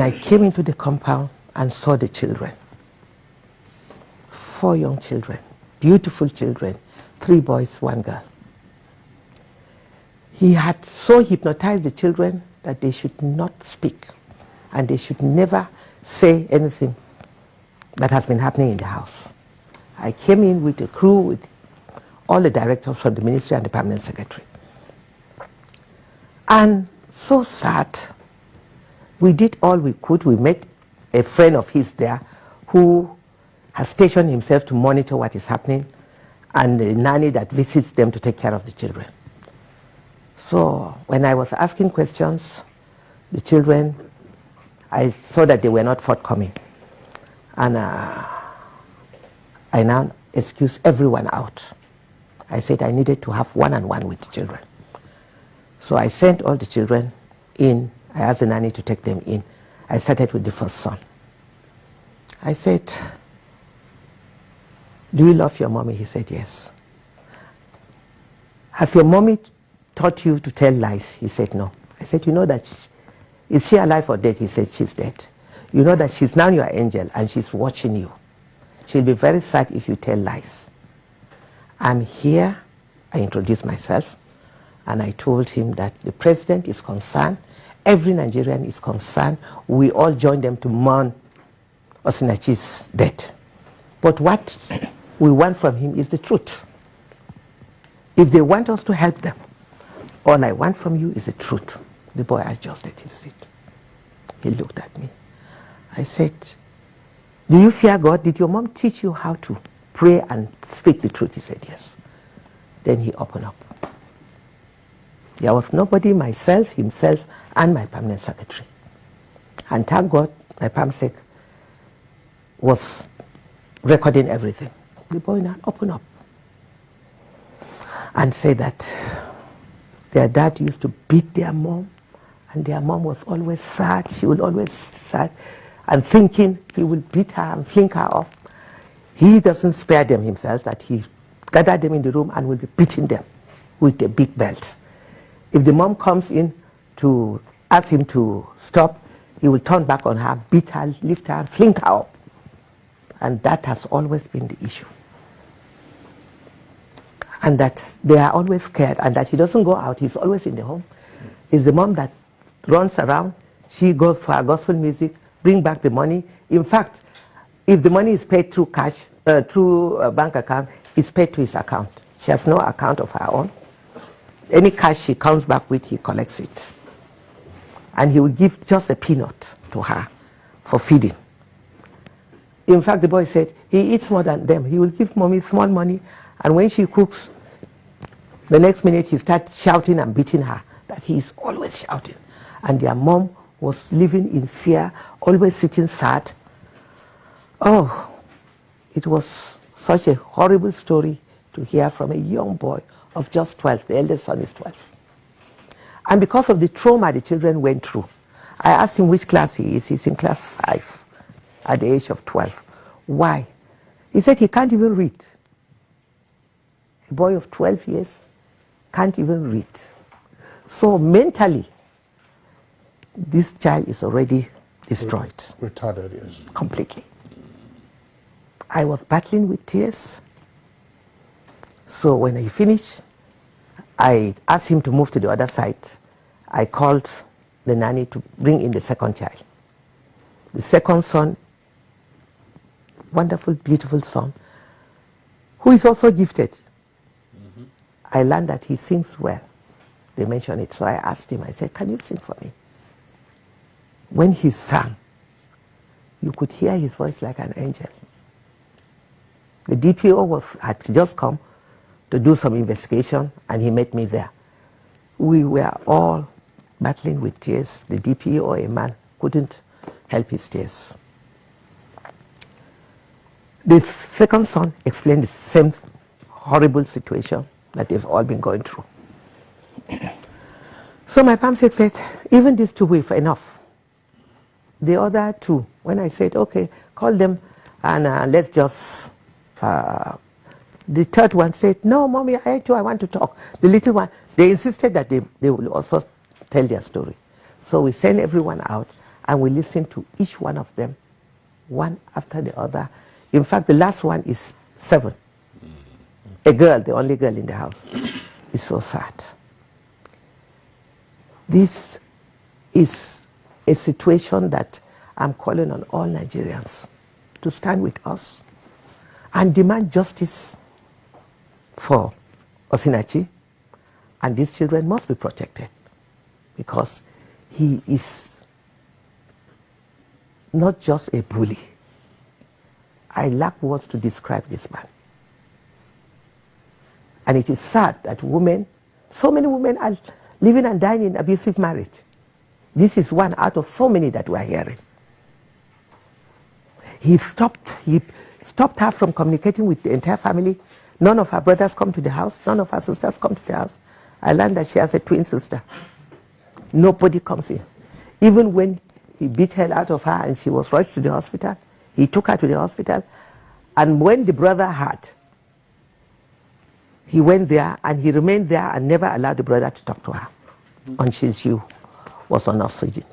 I came into the compound and saw the children. 4 young children, beautiful children, 3 boys, 1 girl. He had so hypnotized the children that they should not speak and they should never say anything that has been happening in the house. I came in with a crew, with all the directors from the ministry and the permanent secretary. And so sad. We did all we could. We met a friend of his there who has stationed himself to monitor what is happening, and the nanny that visits them to take care of the children. So when I was asking questions, the children, I saw that they were not forthcoming. And I now excused everyone out. I said I needed to have one-on-one with the children. So I sent all the children in. I asked the nanny to take them in. I started with the first son. I said, "Do you love your mommy?" He said, "Yes." "Has your mommy taught you to tell lies?" He said, "No." I said, "You know that, is she alive or dead?" He said, "She's dead." "You know that she's now your angel and she's watching you. She'll be very sad if you tell lies." I'm here. I introduced myself and I told him that the president is concerned, every Nigerian is concerned. We all join them to mourn Osinachi's death. But what we want from him is the truth. If they want us to help them, all I want from you is the truth. The boy adjusted his seat. He looked at me. I said, "Do you fear God? Did your mom teach you how to pray and speak the truth?" He said, "Yes." Then he opened up. There was nobody, myself, himself, and my permanent secretary. And thank God, my permanent secretary was recording everything. The boy now opened up and said that their dad used to beat their mom, and their mom was always sad. She would always sad and thinking he would beat her and fling her off. He doesn't spare them himself, that he gathered them in the room and will be beating them with a big belt. If the mom comes in to ask him to stop, he will turn back on her, beat her, lift her, fling her up. And that has always been the issue. And that they are always scared, and that he doesn't go out, he's always in the home. It's the mom that runs around. She goes for her gospel music, bring back the money. In fact, if the money is paid through cash, through a bank account, it's paid to his account. She has no account of her own. Any cash she comes back with, he collects it. And he will give just a peanut to her for feeding. In fact, the boy said he eats more than them. He will give mommy small money, and when she cooks, the next minute he starts shouting and beating her, that he is always shouting. And their mom was living in fear, always sitting sad. Oh, it was such a horrible story to hear from a young boy of just 12. The eldest son is 12. And because of the trauma the children went through, I asked him which class he is. He's in class 5 at the age of 12. Why? He said he can't even read. A boy of 12 years can't even read. So mentally, this child is already destroyed. Retarded, yes. Completely. I was battling with tears. So when he finished, I asked him to move to the other side. I called the nanny to bring in the second child. The second son, wonderful, beautiful son, who is also gifted. Mm-hmm. I learned that he sings well. They mentioned it, so I asked him, I said, "Can you sing for me?" When he sang, you could hear his voice like an angel. The DPO had just come to do some investigation, and he met me there. We were all battling with tears. The DPO, a man, couldn't help his tears. The second son explained the same horrible situation that they've all been going through. So my PAMSEC said, even these two were enough. The other two, when I said, okay, call them and let's just... the third one said, "No, mommy, I want to talk." The little one, they insisted that they will also tell their story. So we sent everyone out, and we listen to each one of them, one after the other. In fact, the last one is 7. A girl, the only girl in the house. It's so sad. This is a situation that I'm calling on all Nigerians to stand with us and demand justice for Osinachi, and these children must be protected because he is not just a bully. I lack words to describe this man. And it is sad that women, so many women are living and dying in abusive marriage. This is one out of so many that we are hearing. He stopped her from communicating with the entire family. None of her brothers come to the house. None of her sisters come to the house. I learned that she has a twin sister. Nobody comes in. Even when he beat hell out of her and she was rushed to the hospital, he took her to the hospital. And when the brother had, he went there and he remained there and never allowed the brother to talk to her until she was on oxygen.